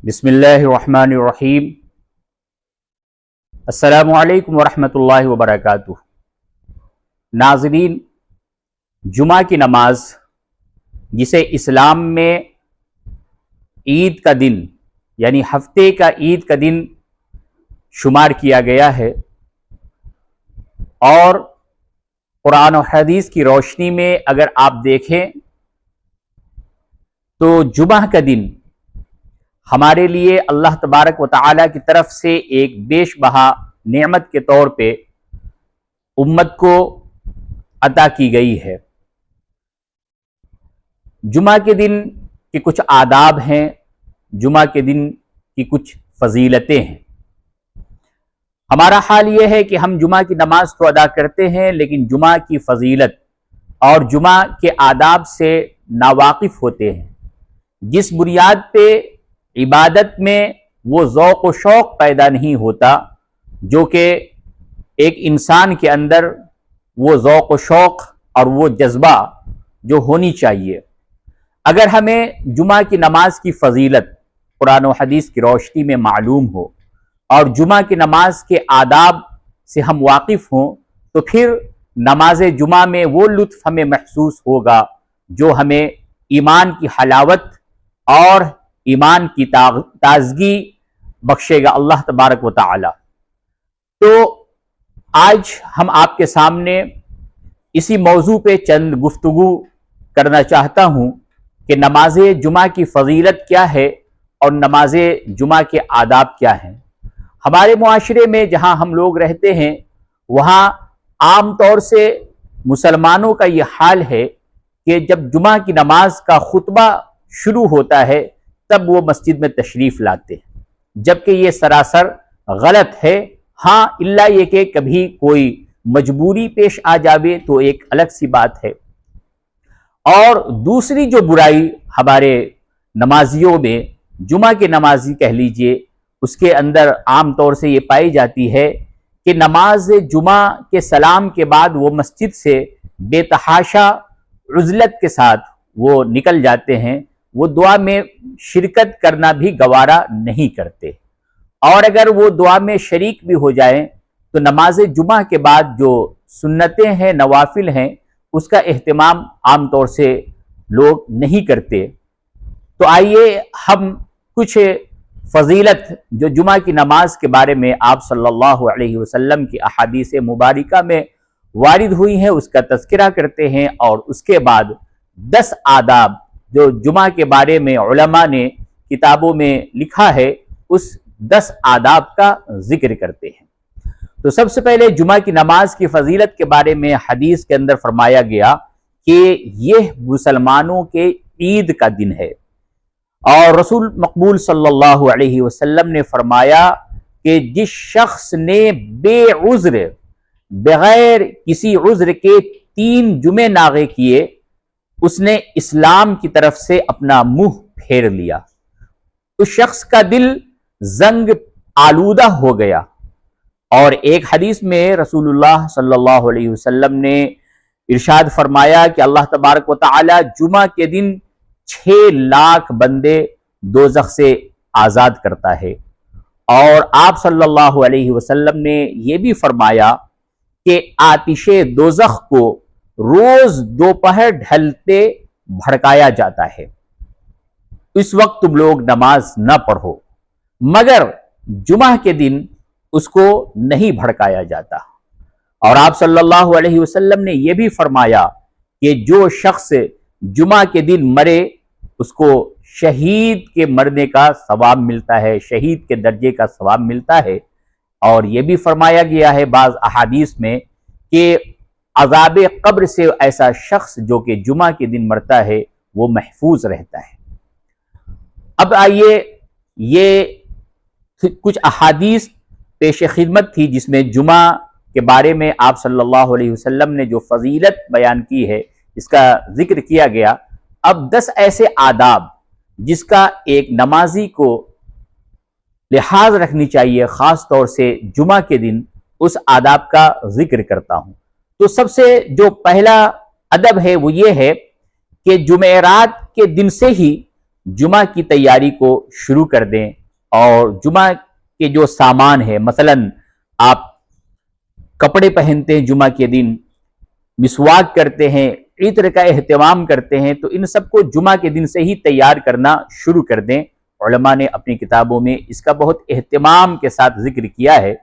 بسم اللہ الرحمن الرحیم۔ السلام علیکم ورحمۃ اللہ وبرکاتہ۔ ناظرین، جمعہ کی نماز جسے اسلام میں عید کا دن یعنی ہفتے کا عید کا دن شمار کیا گیا ہے، اور قرآن و حدیث کی روشنی میں اگر آپ دیکھیں تو جمعہ کا دن ہمارے لیے اللہ تبارک و تعالیٰ کی طرف سے ایک بیش بہا نعمت کے طور پہ امت کو عطا کی گئی ہے۔ جمعہ کے دن کے کچھ آداب ہیں، جمعہ کے دن کی کچھ فضیلتیں ہیں۔ ہمارا حال یہ ہے کہ ہم جمعہ کی نماز تو ادا کرتے ہیں، لیکن جمعہ کی فضیلت اور جمعہ کے آداب سے ناواقف ہوتے ہیں، جس بنیاد پہ عبادت میں وہ ذوق و شوق پیدا نہیں ہوتا جو کہ ایک انسان کے اندر وہ ذوق و شوق اور وہ جذبہ جو ہونی چاہیے۔ اگر ہمیں جمعہ کی نماز کی فضیلت قرآن و حدیث کی روشنی میں معلوم ہو اور جمعہ کی نماز کے آداب سے ہم واقف ہوں تو پھر نماز جمعہ میں وہ لطف ہمیں محسوس ہوگا جو ہمیں ایمان کی حلاوت اور ایمان کی تازگی بخشے گا اللہ تبارک و تعالی۔ تو آج ہم آپ کے سامنے اسی موضوع پہ چند گفتگو کرنا چاہتا ہوں کہ نماز جمعہ کی فضیلت کیا ہے اور نماز جمعہ کے آداب کیا ہیں۔ ہمارے معاشرے میں جہاں ہم لوگ رہتے ہیں وہاں عام طور سے مسلمانوں کا یہ حال ہے کہ جب جمعہ کی نماز کا خطبہ شروع ہوتا ہے تب وہ مسجد میں تشریف لاتے ہیں، جبکہ یہ سراسر غلط ہے۔ ہاں الا یہ کہ کبھی کوئی مجبوری پیش آ جاوے تو ایک الگ سی بات ہے۔ اور دوسری جو برائی ہمارے نمازیوں میں، جمعہ کے نمازی کہہ لیجئے، اس کے اندر عام طور سے یہ پائی جاتی ہے کہ نماز جمعہ کے سلام کے بعد وہ مسجد سے بے تحاشا عزلت کے ساتھ وہ نکل جاتے ہیں، وہ دعا میں شرکت کرنا بھی گوارا نہیں کرتے، اور اگر وہ دعا میں شریک بھی ہو جائیں تو نماز جمعہ کے بعد جو سنتیں ہیں، نوافل ہیں، اس کا اہتمام عام طور سے لوگ نہیں کرتے۔ تو آئیے ہم کچھ فضیلت جو جمعہ کی نماز کے بارے میں آپ صلی اللہ علیہ وسلم کی احادیث مبارکہ میں وارد ہوئی ہیں اس کا تذکرہ کرتے ہیں، اور اس کے بعد 10 آداب جو جمعہ کے بارے میں علماء نے کتابوں میں لکھا ہے اس 10 آداب کا ذکر کرتے ہیں۔ تو سب سے پہلے جمعہ کی نماز کی فضیلت کے بارے میں حدیث کے اندر فرمایا گیا کہ یہ مسلمانوں کے عید کا دن ہے، اور رسول مقبول صلی اللہ علیہ وسلم نے فرمایا کہ جس شخص نے بے عذر بغیر کسی عذر کے 3 جمعے ناغے کیے اس نے اسلام کی طرف سے اپنا منہ پھیر لیا، اس شخص کا دل زنگ آلودہ ہو گیا۔ اور ایک حدیث میں رسول اللہ صلی اللہ علیہ وسلم نے ارشاد فرمایا کہ اللہ تبارک و تعالی جمعہ کے دن 6 لاکھ بندے دوزخ سے آزاد کرتا ہے، اور آپ صلی اللہ علیہ وسلم نے یہ بھی فرمایا کہ آتش دوزخ کو روز دوپہر ڈھلتے بھڑکایا جاتا ہے، اس وقت تم لوگ نماز نہ پڑھو، مگر جمعہ کے دن اس کو نہیں بھڑکایا جاتا۔ اور آپ صلی اللہ علیہ وسلم نے یہ بھی فرمایا کہ جو شخص جمعہ کے دن مرے اس کو شہید کے مرنے کا ثواب ملتا ہے، شہید کے درجے کا ثواب ملتا ہے۔ اور یہ بھی فرمایا گیا ہے بعض احادیث میں کہ عذاب قبر سے ایسا شخص جو کہ جمعہ کے دن مرتا ہے وہ محفوظ رہتا ہے۔ اب آئیے، یہ کچھ احادیث پیش خدمت تھی جس میں جمعہ کے بارے میں آپ صلی اللہ علیہ وسلم نے جو فضیلت بیان کی ہے اس کا ذکر کیا گیا۔ اب 10 ایسے آداب جس کا ایک نمازی کو لحاظ رکھنی چاہیے، خاص طور سے جمعہ کے دن، اس آداب کا ذکر کرتا ہوں۔ تو سب سے جو پہلا ادب ہے وہ یہ ہے کہ جمعرات کے دن سے ہی جمعہ کی تیاری کو شروع کر دیں، اور جمعہ کے جو سامان ہے، مثلاً آپ کپڑے پہنتے ہیں جمعہ کے دن، مسواک کرتے ہیں، عطر کا اہتمام کرتے ہیں، تو ان سب کو جمعہ کے دن سے ہی تیار کرنا شروع کر دیں۔ علماء نے اپنی کتابوں میں اس کا بہت اہتمام کے ساتھ ذکر کیا ہے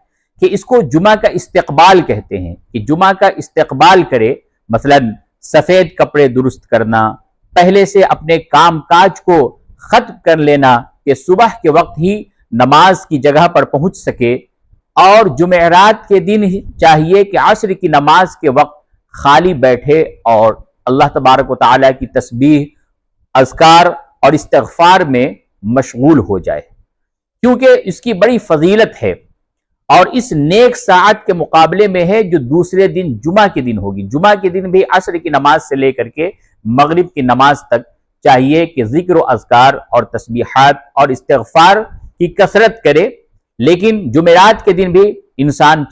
کہ اس کو جمعہ کا استقبال کہتے ہیں، کہ جمعہ کا استقبال کرے، مثلاً سفید کپڑے درست کرنا، پہلے سے اپنے کام کاج کو ختم کر لینا کہ صبح کے وقت ہی نماز کی جگہ پر پہنچ سکے، اور جمعرات کے دن چاہیے کہ عصر کی نماز کے وقت خالی بیٹھے اور اللہ تبارک و تعالیٰ کی تسبیح، اذکار اور استغفار میں مشغول ہو جائے، کیونکہ اس کی بڑی فضیلت ہے، اور اس نیک ساعت کے مقابلے میں ہے جو دوسرے دن جمعہ کے دن ہوگی۔ جمعہ کے دن بھی عصر کی نماز سے لے کر کے مغرب کی نماز تک چاہیے کہ ذکر و اذکار اور تسبیحات اور استغفار کی کثرت کرے، لیکن جمعرات کے دن بھی انسان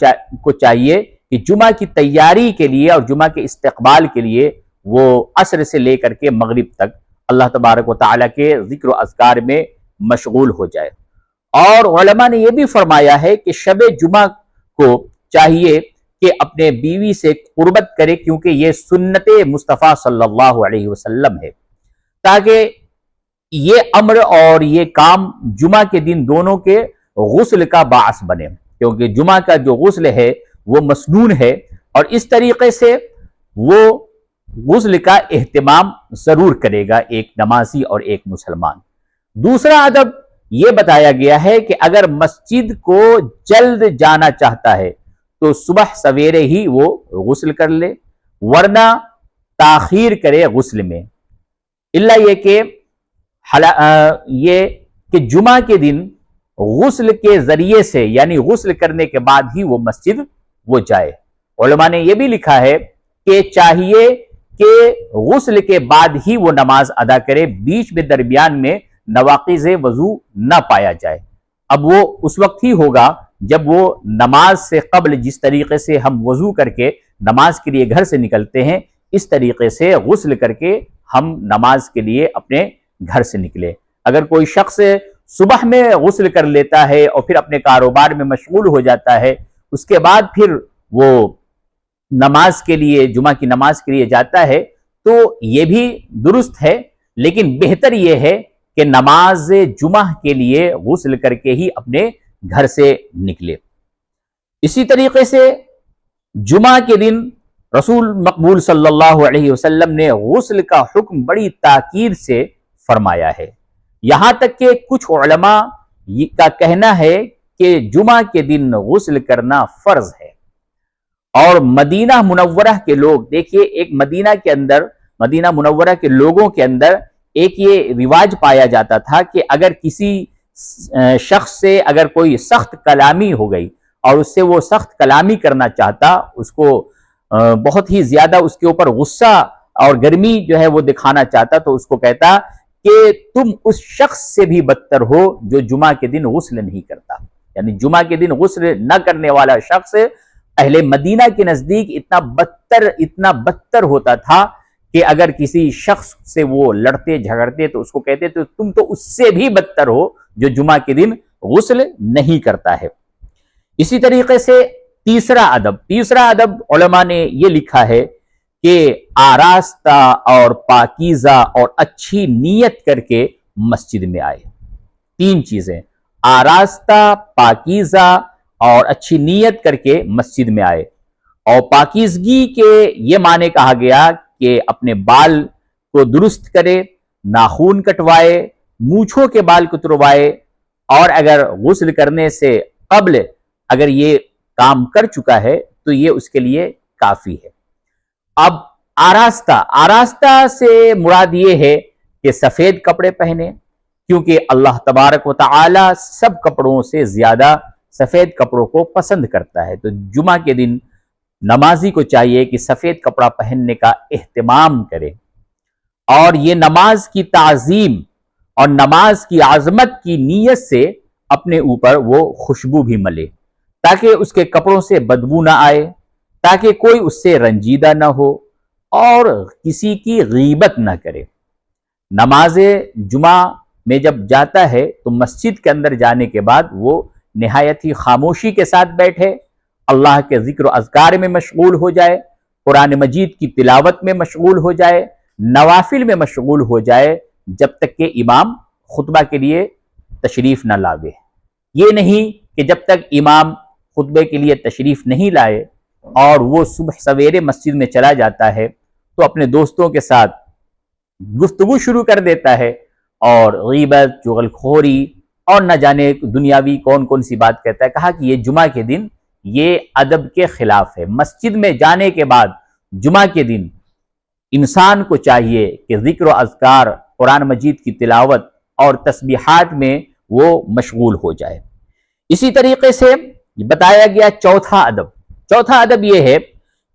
کو چاہیے کہ جمعہ کی تیاری کے لیے اور جمعہ کے استقبال کے لیے وہ عصر سے لے کر کے مغرب تک اللہ تبارک و تعالیٰ کے ذکر و اذکار میں مشغول ہو جائے۔ اور علماء نے یہ بھی فرمایا ہے کہ شب جمعہ کو چاہیے کہ اپنے بیوی سے قربت کرے، کیونکہ یہ سنت مصطفیٰ صلی اللہ علیہ وسلم ہے، تاکہ یہ امر اور یہ کام جمعہ کے دن دونوں کے غسل کا باعث بنے، کیونکہ جمعہ کا جو غسل ہے وہ مسنون ہے، اور اس طریقے سے وہ غسل کا اہتمام ضرور کرے گا ایک نمازی اور ایک مسلمان۔ دوسرا ادب یہ بتایا گیا ہے کہ اگر مسجد کو جلد جانا چاہتا ہے تو صبح سویرے ہی وہ غسل کر لے، ورنہ تاخیر کرے غسل میں، الا یہ کہ جمعہ کے دن غسل کے ذریعے سے، یعنی غسل کرنے کے بعد ہی وہ مسجد وہ جائے۔ علماء نے یہ بھی لکھا ہے کہ چاہیے کہ غسل کے بعد ہی وہ نماز ادا کرے، بیچ میں درمیان میں نواقض وضو نہ پایا جائے۔ اب وہ اس وقت ہی ہوگا جب وہ نماز سے قبل جس طریقے سے ہم وضو کر کے نماز کے لیے گھر سے نکلتے ہیں، اس طریقے سے غسل کر کے ہم نماز کے لیے اپنے گھر سے نکلے۔ اگر کوئی شخص صبح میں غسل کر لیتا ہے اور پھر اپنے کاروبار میں مشغول ہو جاتا ہے، اس کے بعد پھر وہ نماز کے لیے، جمعہ کی نماز کے لیے جاتا ہے، تو یہ بھی درست ہے، لیکن بہتر یہ ہے کہ نماز جمعہ کے لیے غسل کر کے ہی اپنے گھر سے نکلے۔ اسی طریقے سے جمعہ کے دن رسول مقبول صلی اللہ علیہ وسلم نے غسل کا حکم بڑی تاکید سے فرمایا ہے، یہاں تک کہ کچھ علماء کا کہنا ہے کہ جمعہ کے دن غسل کرنا فرض ہے۔ اور مدینہ منورہ کے لوگ دیکھیے، ایک مدینہ منورہ کے لوگوں کے اندر ایک یہ رواج پایا جاتا تھا کہ اگر کسی شخص سے اگر کوئی سخت کلامی ہو گئی اور اس سے وہ سخت کلامی کرنا چاہتا، اس کو بہت ہی زیادہ اس کے اوپر غصہ اور گرمی جو ہے وہ دکھانا چاہتا، تو اس کو کہتا کہ تم اس شخص سے بھی بدتر ہو جو جمعہ کے دن غسل نہیں کرتا، یعنی جمعہ کے دن غسل نہ کرنے والا شخص اہل مدینہ کے نزدیک اتنا بدتر ہوتا تھا کہ اگر کسی شخص سے وہ لڑتے جھگڑتے تو اس کو کہتے تو تم تو اس سے بھی بدتر ہو جو جمعہ کے دن غسل نہیں کرتا ہے۔ اسی طریقے سے تیسرا ادب علماء نے یہ لکھا ہے کہ آراستہ اور پاکیزہ اور اچھی نیت کر کے مسجد میں آئے۔ تین چیزیں، آراستہ، پاکیزہ اور اچھی نیت کر کے مسجد میں آئے۔ اور پاکیزگی کے یہ معنی کہا گیا کہ اپنے بال کو درست کرے، ناخون کٹوائے، مونچھوں کے بال کتروائے، اور اگر غسل کرنے سے قبل اگر یہ کام کر چکا ہے تو یہ اس کے لیے کافی ہے۔ اب آراستہ سے مراد یہ ہے کہ سفید کپڑے پہنے، کیونکہ اللہ تبارک و تعالی سب کپڑوں سے زیادہ سفید کپڑوں کو پسند کرتا ہے، تو جمعہ کے دن نمازی کو چاہیے کہ سفید کپڑا پہننے کا اہتمام کرے، اور یہ نماز کی تعظیم اور نماز کی عظمت کی نیت سے اپنے اوپر وہ خوشبو بھی ملے، تاکہ اس کے کپڑوں سے بدبو نہ آئے، تاکہ کوئی اس سے رنجیدہ نہ ہو اور کسی کی غیبت نہ کرے۔ نماز جمعہ میں جب جاتا ہے تو مسجد کے اندر جانے کے بعد وہ نہایت ہی خاموشی کے ساتھ بیٹھے، اللہ کے ذکر و اذکار میں مشغول ہو جائے، قرآن مجید کی تلاوت میں مشغول ہو جائے، نوافل میں مشغول ہو جائے، جب تک کہ امام خطبہ کے لیے تشریف نہ لاوے۔ یہ نہیں کہ جب تک امام خطبے کے لیے تشریف نہیں لائے اور وہ صبح سویرے مسجد میں چلا جاتا ہے تو اپنے دوستوں کے ساتھ گفتگو شروع کر دیتا ہے اور غیبت، چغل خوری اور نہ جانے دنیاوی کون کون سی بات کہتا ہے۔ کہا کہ یہ جمعہ کے دن یہ ادب کے خلاف ہے۔ مسجد میں جانے کے بعد جمعہ کے دن انسان کو چاہیے کہ ذکر و اذکار، قرآن مجید کی تلاوت اور تسبیحات میں وہ مشغول ہو جائے۔ اسی طریقے سے بتایا گیا چوتھا ادب یہ ہے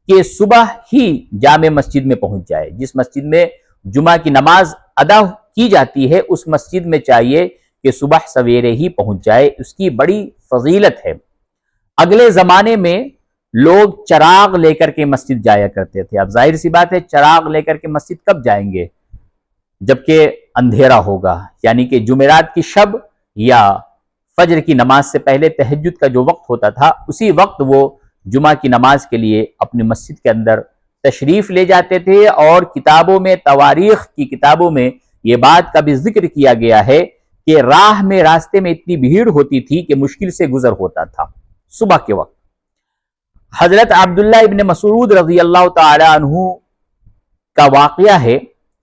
کہ صبح ہی جامع مسجد میں پہنچ جائے۔ جس مسجد میں جمعہ کی نماز ادا کی جاتی ہے اس مسجد میں چاہیے کہ صبح سویرے ہی پہنچ جائے، اس کی بڑی فضیلت ہے۔ اگلے زمانے میں لوگ چراغ لے کر کے مسجد جایا کرتے تھے۔ اب ظاہر سی بات ہے چراغ لے کر کے مسجد کب جائیں گے؟ جبکہ اندھیرا ہوگا، یعنی کہ جمعرات کی شب یا فجر کی نماز سے پہلے تہجد کا جو وقت ہوتا تھا اسی وقت وہ جمعہ کی نماز کے لیے اپنی مسجد کے اندر تشریف لے جاتے تھے، اور کتابوں میں، تواریخ کی کتابوں میں یہ بات کا بھی ذکر کیا گیا ہے کہ راستے میں اتنی بھیڑ ہوتی تھی کہ مشکل سے گزر ہوتا تھا صبح کے وقت۔ حضرت عبداللہ ابن مسعود رضی اللہ تعالی عنہ کا واقعہ ہے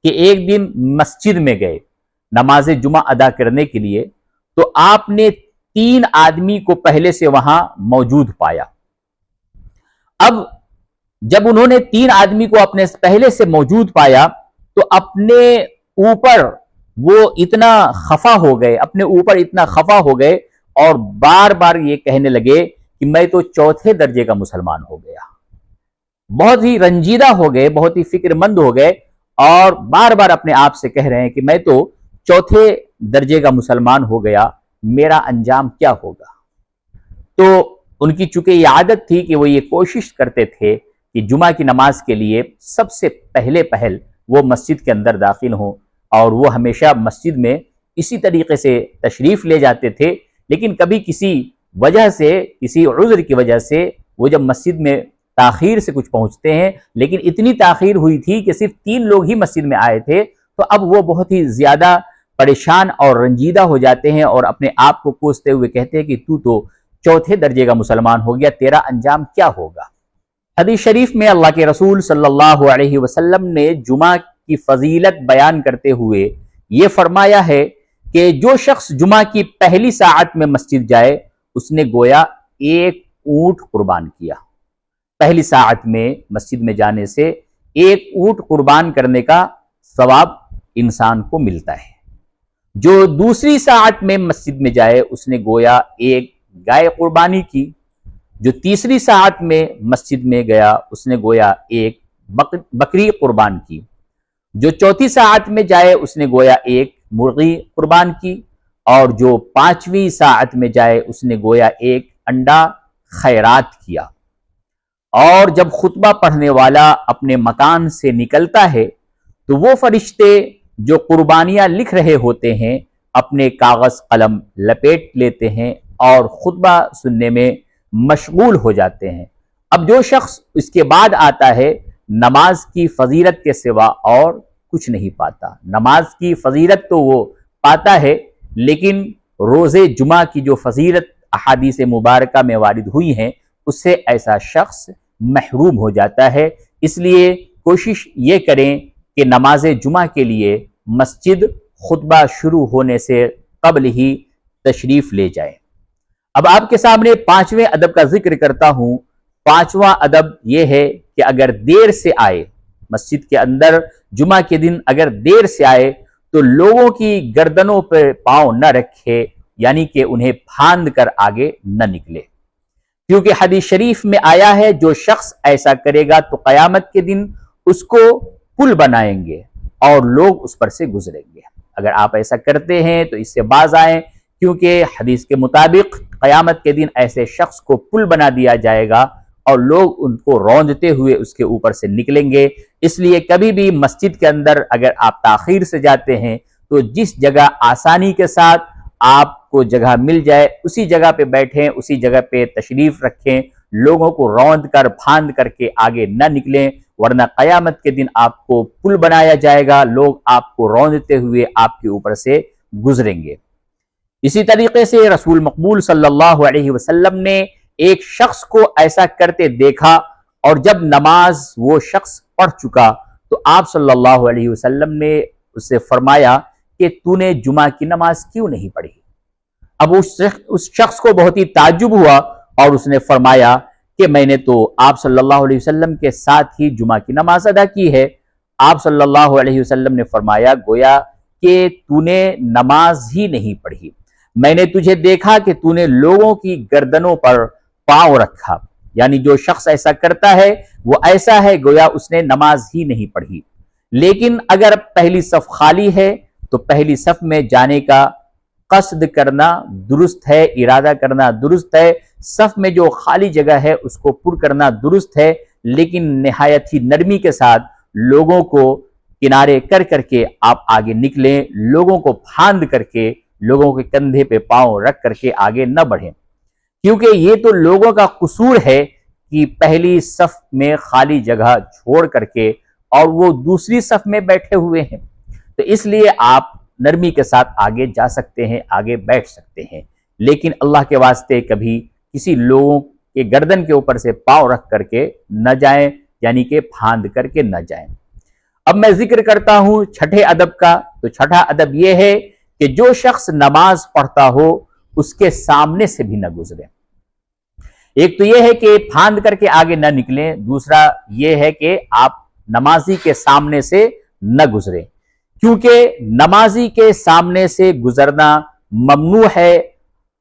کہ ایک دن مسجد میں گئے نماز جمعہ ادا کرنے کے لیے، تو آپ نے 3 آدمی کو پہلے سے وہاں موجود پایا۔ اب جب انہوں نے 3 آدمی کو اپنے پہلے سے موجود پایا تو اپنے اوپر وہ اتنا خفا ہو گئے اور بار بار یہ کہنے لگے کہ میں تو چوتھے درجے کا مسلمان ہو گیا۔ بہت ہی رنجیدہ ہو گئے، بہت ہی فکر مند ہو گئے، اور بار بار اپنے آپ سے کہہ رہے ہیں کہ میں تو چوتھے درجے کا مسلمان ہو گیا، میرا انجام کیا ہوگا؟ تو ان کی چونکہ یہ عادت تھی کہ وہ یہ کوشش کرتے تھے کہ جمعہ کی نماز کے لیے سب سے پہل وہ مسجد کے اندر داخل ہوں، اور وہ ہمیشہ مسجد میں اسی طریقے سے تشریف لے جاتے تھے، لیکن کبھی کسی وجہ سے، کسی عذر کی وجہ سے وہ جب مسجد میں تاخیر سے کچھ پہنچتے ہیں، لیکن اتنی تاخیر ہوئی تھی کہ صرف 3 لوگ ہی مسجد میں آئے تھے، تو اب وہ بہت ہی زیادہ پریشان اور رنجیدہ ہو جاتے ہیں اور اپنے آپ کو کوستے ہوئے کہتے ہیں کہ تو چوتھے درجے کا مسلمان ہو گیا، تیرا انجام کیا ہوگا؟ حدیث شریف میں اللہ کے رسول صلی اللہ علیہ وسلم نے جمعہ کی فضیلت بیان کرتے ہوئے یہ فرمایا ہے کہ جو شخص جمعہ کی پہلی ساعت میں مسجد جائے اس نے گویا 1 اونٹ قربان کیا۔ پہلی ساعت میں مسجد میں جانے سے 1 اونٹ قربان کرنے کا ثواب انسان کو ملتا ہے۔ جو دوسری ساعت میں مسجد میں جائے اس نے گویا 1 گائے قربانی کی۔ جو تیسری ساعت میں مسجد میں گیا اس نے گویا 1 بکری قربان کی۔ جو چوتھی ساعت میں جائے اس نے گویا 1 مرغی قربان کی، اور جو 5ویں ساعت میں جائے اس نے گویا 1 انڈا خیرات کیا۔ اور جب خطبہ پڑھنے والا اپنے مکان سے نکلتا ہے تو وہ فرشتے جو قربانیاں لکھ رہے ہوتے ہیں اپنے کاغذ قلم لپیٹ لیتے ہیں اور خطبہ سننے میں مشغول ہو جاتے ہیں۔ اب جو شخص اس کے بعد آتا ہے نماز کی فضیلت کے سوا اور کچھ نہیں پاتا۔ نماز کی فضیلت تو وہ پاتا ہے، لیکن روز جمعہ کی جو فضیلت احادیث مبارکہ میں وارد ہوئی ہیں اس سے ایسا شخص محروم ہو جاتا ہے۔ اس لیے کوشش یہ کریں کہ نماز جمعہ کے لیے مسجد خطبہ شروع ہونے سے قبل ہی تشریف لے جائیں۔ اب آپ کے سامنے 5ویں ادب کا ذکر کرتا ہوں۔ 5واں ادب یہ ہے کہ اگر دیر سے آئے مسجد کے اندر جمعہ کے دن، اگر دیر سے آئے تو لوگوں کی گردنوں پر پاؤں نہ رکھے، یعنی کہ انہیں پھاند کر آگے نہ نکلے، کیونکہ حدیث شریف میں آیا ہے جو شخص ایسا کرے گا تو قیامت کے دن اس کو پل بنائیں گے اور لوگ اس پر سے گزریں گے۔ اگر آپ ایسا کرتے ہیں تو اس سے باز آئیں، کیونکہ حدیث کے مطابق قیامت کے دن ایسے شخص کو پل بنا دیا جائے گا اور لوگ ان کو روندتے ہوئے اس کے اوپر سے نکلیں گے۔ اس لیے کبھی بھی مسجد کے اندر اگر آپ تاخیر سے جاتے ہیں تو جس جگہ آسانی کے ساتھ آپ کو جگہ مل جائے اسی جگہ پہ بیٹھیں، اسی جگہ پہ تشریف رکھیں، لوگوں کو روند کر پھاند کر کے آگے نہ نکلیں، ورنہ قیامت کے دن آپ کو پل بنایا جائے گا، لوگ آپ کو روندتے ہوئے آپ کے اوپر سے گزریں گے۔ اسی طریقے سے رسول مقبول صلی اللہ علیہ وسلم نے ایک شخص کو ایسا کرتے دیکھا، اور جب نماز وہ شخص پڑھ چکا تو آپ صلی اللہ علیہ وسلم نے اس سے فرمایا کہ تو نے جمعہ کی نماز کیوں نہیں پڑھی؟ اب اس شخص کو بہت ہی تعجب ہوا اور اس نے فرمایا کہ میں نے تو آپ صلی اللہ علیہ وسلم کے ساتھ ہی جمعہ کی نماز ادا کی ہے۔ آپ صلی اللہ علیہ وسلم نے فرمایا گویا کہ تو نے نماز ہی نہیں پڑھی، میں نے تجھے دیکھا کہ تو نے لوگوں کی گردنوں پر پاؤں رکھا، یعنی جو شخص ایسا کرتا ہے وہ ایسا ہے گویا اس نے نماز ہی نہیں پڑھی۔ لیکن اگر پہلی صف خالی ہے تو پہلی صف میں جانے کا قصد کرنا درست ہے، ارادہ کرنا درست ہے، صف میں جو خالی جگہ ہے اس کو پر کرنا درست ہے، لیکن نہایت ہی نرمی کے ساتھ لوگوں کو کنارے کر کر کے آپ آگے نکلیں، لوگوں کو پھاند کر کے، لوگوں کے کندھے پہ پاؤں رکھ کر کے آگے نہ بڑھیں، کیونکہ یہ تو لوگوں کا قصور ہے کہ پہلی صف میں خالی جگہ چھوڑ کر کے اور وہ دوسری صف میں بیٹھے ہوئے ہیں، تو اس لیے آپ نرمی کے ساتھ آگے جا سکتے ہیں، آگے بیٹھ سکتے ہیں، لیکن اللہ کے واسطے کبھی کسی لوگوں کے گردن کے اوپر سے پاؤں رکھ کر کے نہ جائیں، یعنی کہ پھاند کر کے نہ جائیں۔ اب میں ذکر کرتا ہوں چھٹے ادب کا، تو چھٹا ادب یہ ہے کہ جو شخص نماز پڑھتا ہو اس کے سامنے سے بھی نہ گزرے۔ ایک تو یہ ہے کہ پھاند کر کے آگے نہ نکلیں، دوسرا یہ ہے کہ آپ نمازی کے سامنے سے نہ گزریں، کیونکہ نمازی کے سامنے سے گزرنا ممنوع ہے،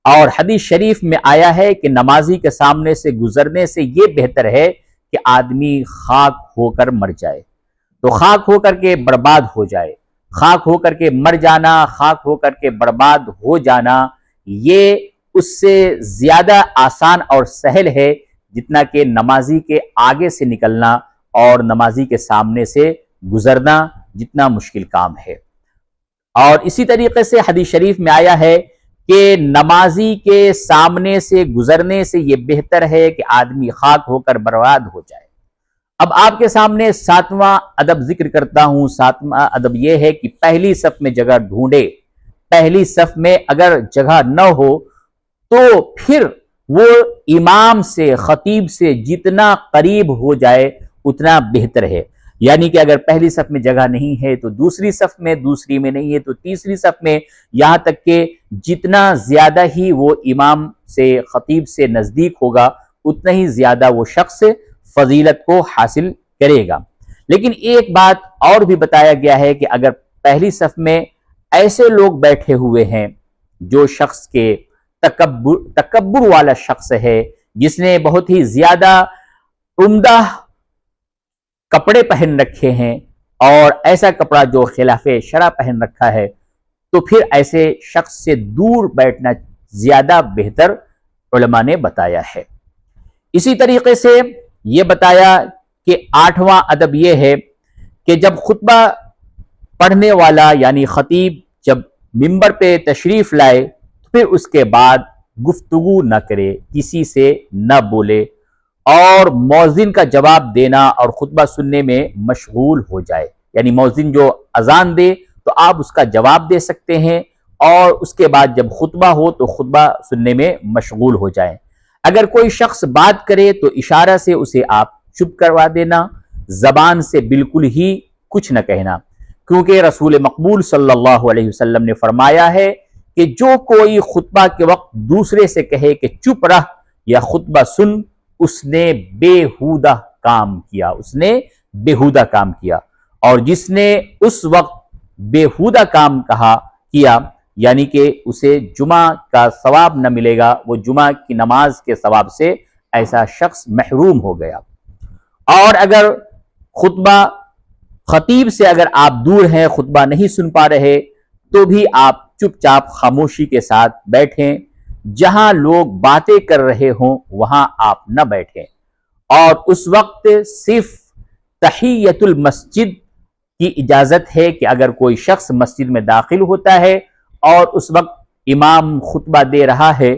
اور حدیث شریف میں آیا ہے کہ نمازی کے سامنے سے گزرنے سے یہ بہتر ہے کہ آدمی خاک ہو کر مر جائے، تو خاک ہو کر کے برباد ہو جائے، خاک ہو کر کے مر جانا، خاک ہو کر کے برباد ہو جانا، یہ اس سے زیادہ آسان اور سہل ہے جتنا کہ نمازی کے آگے سے نکلنا اور نمازی کے سامنے سے گزرنا جتنا مشکل کام ہے۔ اور اسی طریقے سے حدیث شریف میں آیا ہے کہ نمازی کے سامنے سے گزرنے سے یہ بہتر ہے کہ آدمی خاک ہو کر برباد ہو جائے۔ اب آپ کے سامنے ساتواں ادب ذکر کرتا ہوں۔ ساتواں ادب یہ ہے کہ پہلی صف میں جگہ ڈھونڈے، پہلی صف میں اگر جگہ نہ ہو تو پھر وہ امام سے، خطیب سے جتنا قریب ہو جائے اتنا بہتر ہے، یعنی کہ اگر پہلی صف میں جگہ نہیں ہے تو دوسری صف میں، دوسری میں نہیں ہے تو تیسری صف میں، یہاں تک کہ جتنا زیادہ ہی وہ امام سے، خطیب سے نزدیک ہوگا اتنا ہی زیادہ وہ شخص فضیلت کو حاصل کرے گا۔ لیکن ایک بات اور بھی بتایا گیا ہے کہ اگر پہلی صف میں ایسے لوگ بیٹھے ہوئے ہیں جو شخص کے تکبر والا شخص ہے، جس نے بہت ہی زیادہ عمدہ کپڑے پہن رکھے ہیں اور ایسا کپڑا جو خلاف شرع پہن رکھا ہے، تو پھر ایسے شخص سے دور بیٹھنا زیادہ بہتر علماء نے بتایا ہے۔ اسی طریقے سے یہ بتایا کہ آٹھواں ادب یہ ہے کہ جب خطبہ پڑھنے والا یعنی خطیب جب منبر پہ تشریف لائے تو پھر اس کے بعد گفتگو نہ کرے، کسی سے نہ بولے، اور مؤذن کا جواب دینا اور خطبہ سننے میں مشغول ہو جائے، یعنی مؤذن جو اذان دے تو آپ اس کا جواب دے سکتے ہیں، اور اس کے بعد جب خطبہ ہو تو خطبہ سننے میں مشغول ہو جائیں۔ اگر کوئی شخص بات کرے تو اشارہ سے اسے آپ چپ کروا دینا، زبان سے بالکل ہی کچھ نہ کہنا، کیونکہ رسول مقبول صلی اللہ علیہ وسلم نے فرمایا ہے کہ جو کوئی خطبہ کے وقت دوسرے سے کہے کہ چپ رہ یا خطبہ سن، اس نے بےہودہ کام کیا، اس نے بےہودہ کام کیا، اور جس نے اس وقت بےہودہ کام کیا یعنی کہ اسے جمعہ کا ثواب نہ ملے گا، وہ جمعہ کی نماز کے ثواب سے ایسا شخص محروم ہو گیا۔ اور اگر خطبہ خطیب سے اگر آپ دور ہیں، خطبہ نہیں سن پا رہے، تو بھی آپ چپ چاپ خاموشی کے ساتھ بیٹھیں، جہاں لوگ باتیں کر رہے ہوں وہاں آپ نہ بیٹھیں، اور اس وقت صرف تحیت المسجد کی اجازت ہے کہ اگر کوئی شخص مسجد میں داخل ہوتا ہے اور اس وقت امام خطبہ دے رہا ہے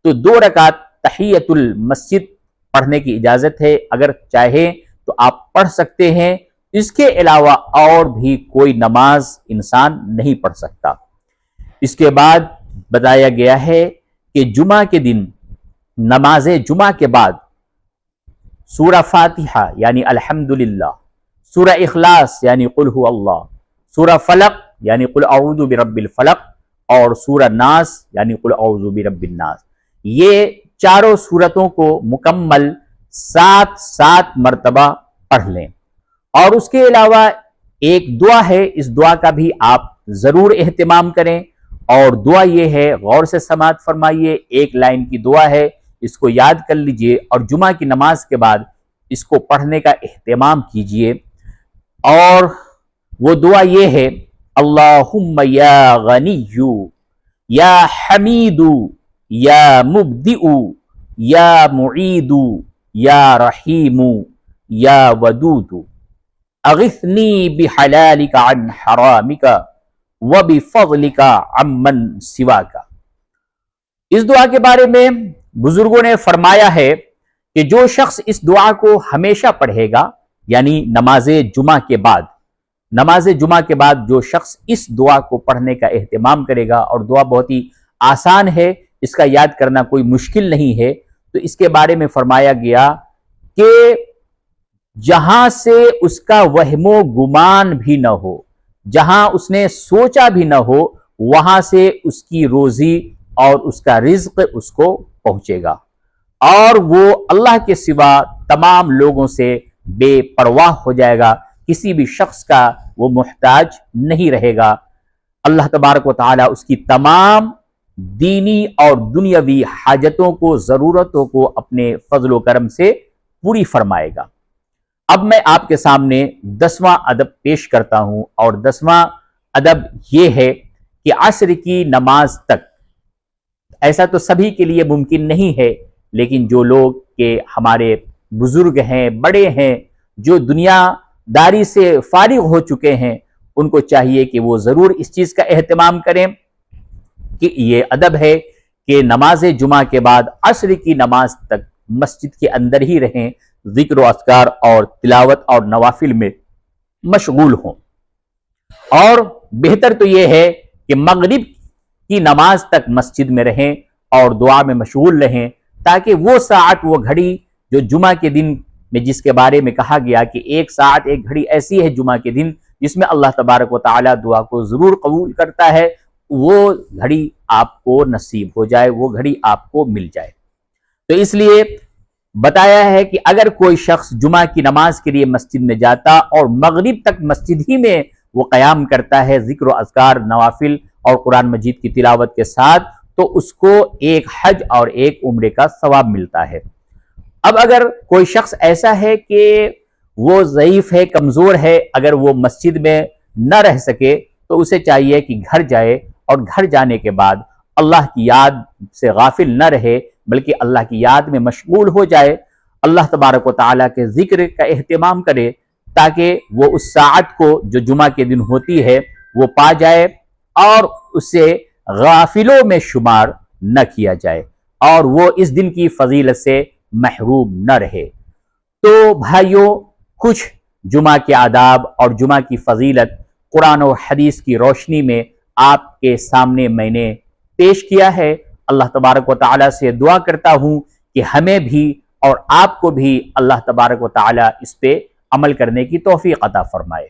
تو 2 رکعت تحیۃ المسجد پڑھنے کی اجازت ہے، اگر چاہیں تو آپ پڑھ سکتے ہیں، اس کے علاوہ اور بھی کوئی نماز انسان نہیں پڑھ سکتا۔ اس کے بعد بتایا گیا ہے کہ جمعہ کے دن نماز جمعہ کے بعد سورہ فاتحہ یعنی الحمدللہ، سورہ اخلاص یعنی قل هو اللہ، سورہ فلق یعنی قل اعوذ برب الفلق، اور سورہ ناس یعنی قل اعوذ برب الناس، یہ چاروں سورتوں کو مکمل 7 مرتبہ پڑھ لیں۔ اور اس کے علاوہ ایک دعا ہے، اس دعا کا بھی آپ ضرور اہتمام کریں، اور دعا یہ ہے، غور سے سماعت فرمائیے، 1 لائن کی دعا ہے، اس کو یاد کر لیجئے اور جمعہ کی نماز کے بعد اس کو پڑھنے کا اہتمام کیجئے۔ اور وہ دعا یہ ہے، اللہم یا غنی یا حمید یا مبدئ یا معید یا رحیم یا ودود اغثنی بحلالک عن حرامک وبفضلک عمن سواک۔ اس دعا کے بارے میں بزرگوں نے فرمایا ہے کہ جو شخص اس دعا کو ہمیشہ پڑھے گا، یعنی نماز جمعہ کے بعد جو شخص اس دعا کو پڑھنے کا اہتمام کرے گا، اور دعا بہت ہی آسان ہے، اس کا یاد کرنا کوئی مشکل نہیں ہے، تو اس کے بارے میں فرمایا گیا کہ جہاں سے اس کا وہم و گمان بھی نہ ہو، جہاں اس نے سوچا بھی نہ ہو، وہاں سے اس کی روزی اور اس کا رزق اس کو پہنچے گا، اور وہ اللہ کے سوا تمام لوگوں سے بے پرواہ ہو جائے گا، کسی بھی شخص کا وہ محتاج نہیں رہے گا۔ اللہ تبارک و تعالی اس کی تمام دینی اور دنیاوی حاجتوں کو، ضرورتوں کو اپنے فضل و کرم سے پوری فرمائے گا۔ اب میں آپ کے سامنے 10واں ادب پیش کرتا ہوں، اور 10واں ادب یہ ہے کہ عصر کی نماز تک، ایسا تو سبھی کے لیے ممکن نہیں ہے، لیکن جو لوگ کہ ہمارے بزرگ ہیں، بڑے ہیں، جو دنیا داری سے فارغ ہو چکے ہیں، ان کو چاہیے کہ وہ ضرور اس چیز کا اہتمام کریں کہ یہ ادب ہے کہ نماز جمعہ کے بعد عصر کی نماز تک مسجد کے اندر ہی رہیں، ذکر و اذکار اور تلاوت اور نوافل میں مشغول ہوں۔ اور بہتر تو یہ ہے کہ مغرب کی نماز تک مسجد میں رہیں اور دعا میں مشغول رہیں، تاکہ وہ ساعت، وہ گھڑی جو جمعہ کے دن میں جس کے بارے میں کہا گیا کہ 1 ساعت 1 گھڑی ایسی ہے جمعہ کے دن جس میں اللہ تبارک و تعالی دعا کو ضرور قبول کرتا ہے، وہ گھڑی آپ کو نصیب ہو جائے، وہ گھڑی آپ کو مل جائے۔ تو اس لیے بتایا ہے کہ اگر کوئی شخص جمعہ کی نماز کے لیے مسجد میں جاتا اور مغرب تک مسجد ہی میں وہ قیام کرتا ہے ذکر و اذکار، نوافل اور قرآن مجید کی تلاوت کے ساتھ، تو اس کو 1 حج اور 1 عمرے کا ثواب ملتا ہے۔ اب اگر کوئی شخص ایسا ہے کہ وہ ضعیف ہے، کمزور ہے، اگر وہ مسجد میں نہ رہ سکے تو اسے چاہیے کہ گھر جائے، اور گھر جانے کے بعد اللہ کی یاد سے غافل نہ رہے، بلکہ اللہ کی یاد میں مشغول ہو جائے، اللہ تبارک و تعالیٰ کے ذکر کا اہتمام کرے، تاکہ وہ اس ساعت کو جو جمعہ کے دن ہوتی ہے وہ پا جائے اور اسے غافلوں میں شمار نہ کیا جائے، اور وہ اس دن کی فضیلت سے محروم نہ رہے۔ تو بھائیوں، کچھ جمعہ کے آداب اور جمعہ کی فضیلت قرآن و حدیث کی روشنی میں آپ کے سامنے میں نے پیش کیا ہے۔ اللہ تبارک و تعالیٰ سے دعا کرتا ہوں کہ ہمیں بھی اور آپ کو بھی اللہ تبارک و تعالیٰ اس پہ عمل کرنے کی توفیق عطا فرمائے۔